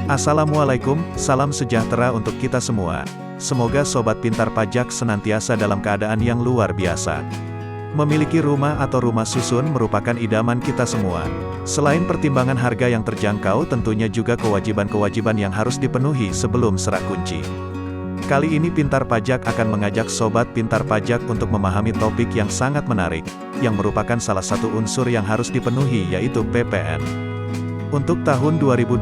Assalamualaikum, salam sejahtera untuk kita semua. Semoga Sobat Pintar Pajak senantiasa dalam keadaan yang luar biasa. Memiliki rumah atau rumah susun merupakan idaman kita semua. Selain pertimbangan harga yang terjangkau, tentunya juga kewajiban-kewajiban yang harus dipenuhi sebelum serah kunci. Kali ini Pintar Pajak akan mengajak Sobat Pintar Pajak untuk memahami topik yang sangat menarik, yang merupakan salah satu unsur yang harus dipenuhi yaitu PPN. Untuk tahun 2022,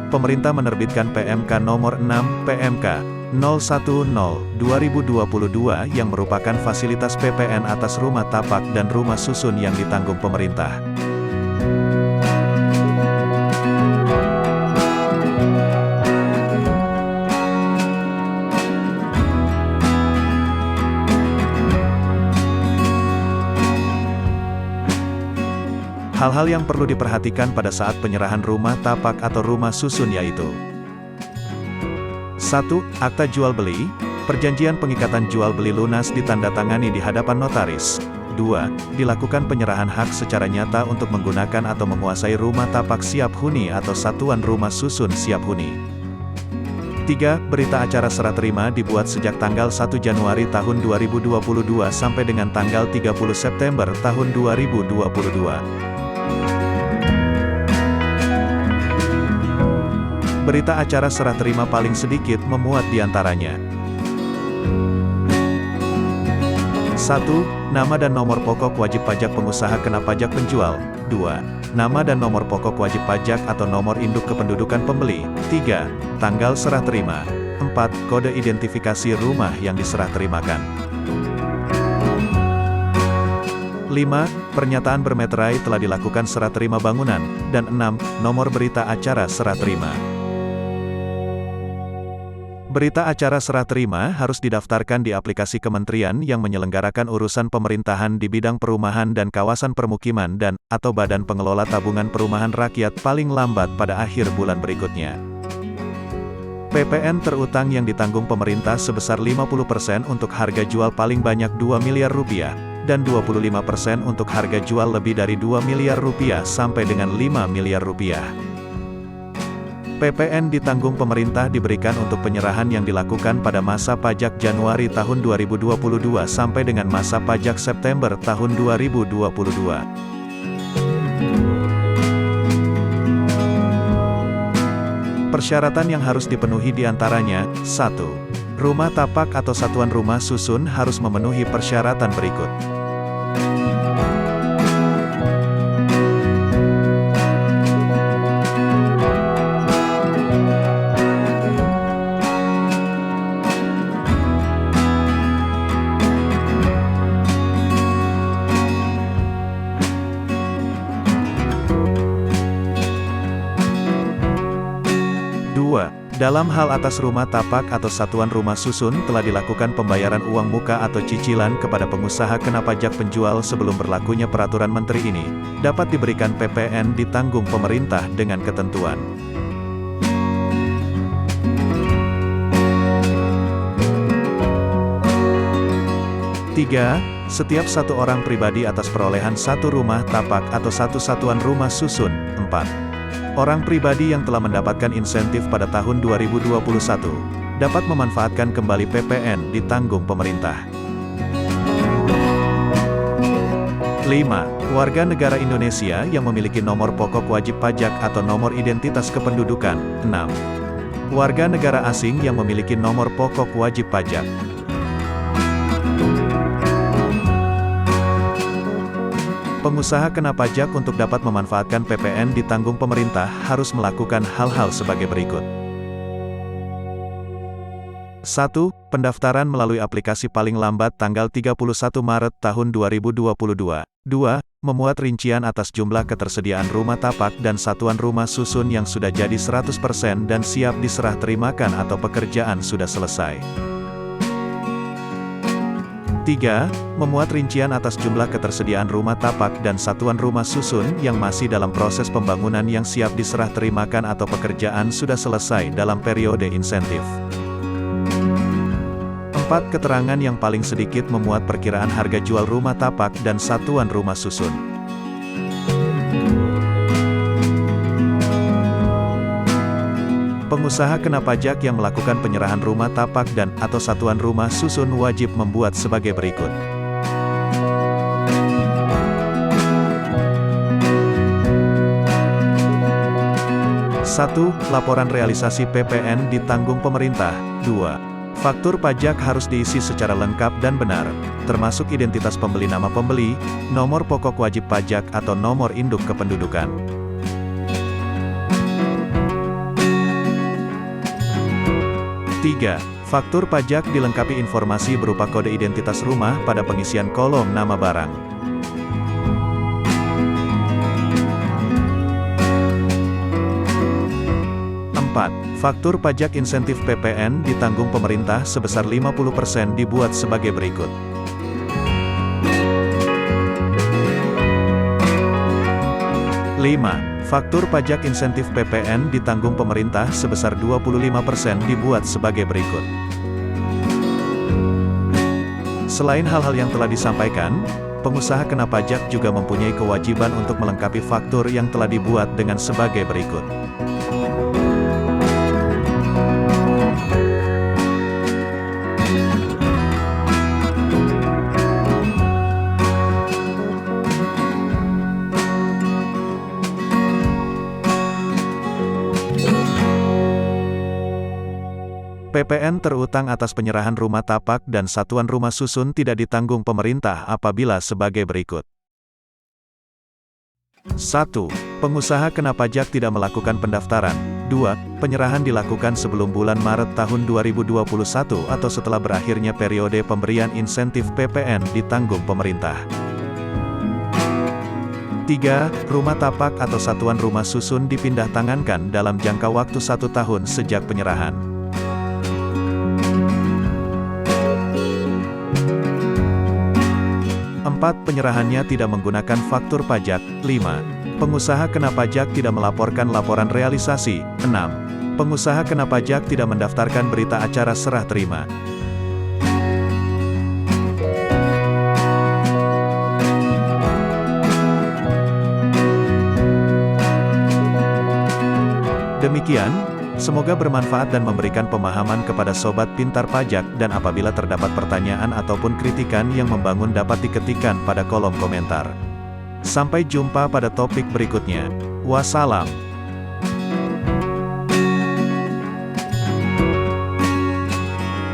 pemerintah menerbitkan PMK nomor 6, PMK 010/2022 yang merupakan fasilitas PPN atas rumah tapak dan rumah susun yang ditanggung pemerintah. Hal-hal yang perlu diperhatikan pada saat penyerahan rumah tapak atau rumah susun yaitu 1. Akta jual beli. Perjanjian pengikatan jual beli lunas ditandatangani di hadapan notaris. 2. Dilakukan penyerahan hak secara nyata untuk menggunakan atau menguasai rumah tapak siap huni atau satuan rumah susun siap huni. 3. Berita acara serah terima dibuat sejak tanggal 1 Januari tahun 2022 sampai dengan tanggal 30 September tahun 2022. Berita acara serah terima paling sedikit memuat diantaranya 1. Nama dan nomor pokok wajib pajak pengusaha kena pajak penjual. 2. Nama dan nomor pokok wajib pajak atau nomor induk kependudukan pembeli. 3. Tanggal serah terima. 4. Kode identifikasi rumah yang diserah terimakan. 5. Pernyataan bermeterai telah dilakukan serah terima bangunan. Dan 6. Nomor berita acara serah terima. Berita acara serah terima harus didaftarkan di aplikasi kementerian yang menyelenggarakan urusan pemerintahan di bidang perumahan dan kawasan permukiman atau Badan Pengelola Tabungan Perumahan Rakyat paling lambat pada akhir bulan berikutnya. PPN terutang yang ditanggung pemerintah sebesar 50% untuk harga jual paling banyak Rp2 miliar dan 25% untuk harga jual lebih dari Rp2 miliar sampai dengan Rp5 miliar. PPN ditanggung pemerintah diberikan untuk penyerahan yang dilakukan pada masa pajak Januari tahun 2022 sampai dengan masa pajak September tahun 2022. Persyaratan yang harus dipenuhi diantaranya, 1. Rumah tapak atau satuan rumah susun harus memenuhi persyaratan berikut. Dalam hal atas rumah tapak atau satuan rumah susun telah dilakukan pembayaran uang muka atau cicilan kepada pengusaha kena pajak penjual sebelum berlakunya peraturan menteri ini, dapat diberikan PPN ditanggung pemerintah dengan ketentuan. Tiga, setiap satu orang pribadi atas perolehan satu rumah tapak atau satu satuan rumah susun. 4. Orang pribadi yang telah mendapatkan insentif pada tahun 2021, dapat memanfaatkan kembali PPN ditanggung pemerintah. 5. Warga negara Indonesia yang memiliki nomor pokok wajib pajak atau nomor identitas kependudukan. 6. Warga negara asing yang memiliki nomor pokok wajib pajak. Pengusaha kena pajak untuk dapat memanfaatkan PPN ditanggung pemerintah harus melakukan hal-hal sebagai berikut. 1. Pendaftaran melalui aplikasi paling lambat tanggal 31 Maret tahun 2022. 2. Memuat rincian atas jumlah ketersediaan rumah tapak dan satuan rumah susun yang sudah jadi 100% dan siap diserah terimakan atau pekerjaan sudah selesai. 3. Memuat rincian atas jumlah ketersediaan rumah tapak dan satuan rumah susun yang masih dalam proses pembangunan yang siap diserah terimakan atau pekerjaan sudah selesai dalam periode insentif. 4. Keterangan yang paling sedikit memuat perkiraan harga jual rumah tapak dan satuan rumah susun. Pengusaha kena pajak yang melakukan penyerahan rumah tapak dan/atau satuan rumah susun wajib membuat sebagai berikut. 1. Laporan realisasi PPN ditanggung pemerintah. 2. Faktur pajak harus diisi secara lengkap dan benar, termasuk identitas pembeli, nama pembeli, nomor pokok wajib pajak atau nomor induk kependudukan. 3. Faktur pajak dilengkapi informasi berupa kode identitas rumah pada pengisian kolom nama barang. 4. Faktur pajak insentif PPN ditanggung pemerintah sebesar 50% dibuat sebagai berikut. 5. Faktur pajak insentif PPN ditanggung pemerintah sebesar 25% dibuat sebagai berikut. Selain hal-hal yang telah disampaikan, pengusaha kena pajak juga mempunyai kewajiban untuk melengkapi faktur yang telah dibuat dengan sebagai berikut. PPN terutang atas penyerahan rumah tapak dan satuan rumah susun tidak ditanggung pemerintah apabila sebagai berikut. 1. Pengusaha kena pajak tidak melakukan pendaftaran. 2. Penyerahan dilakukan sebelum bulan Maret tahun 2021 atau setelah berakhirnya periode pemberian insentif PPN ditanggung pemerintah. 3. Rumah tapak atau satuan rumah susun dipindah tangankan dalam jangka waktu 1 tahun sejak penyerahan. 4. Penyerahannya tidak menggunakan faktur pajak. 5. Pengusaha kena pajak tidak melaporkan laporan realisasi. 6. Pengusaha kena pajak tidak mendaftarkan berita acara serah terima. Demikian, semoga bermanfaat dan memberikan pemahaman kepada Sobat Pintar Pajak, dan apabila terdapat pertanyaan ataupun kritikan yang membangun dapat diketikkan pada kolom komentar. Sampai jumpa pada topik berikutnya. Wassalam.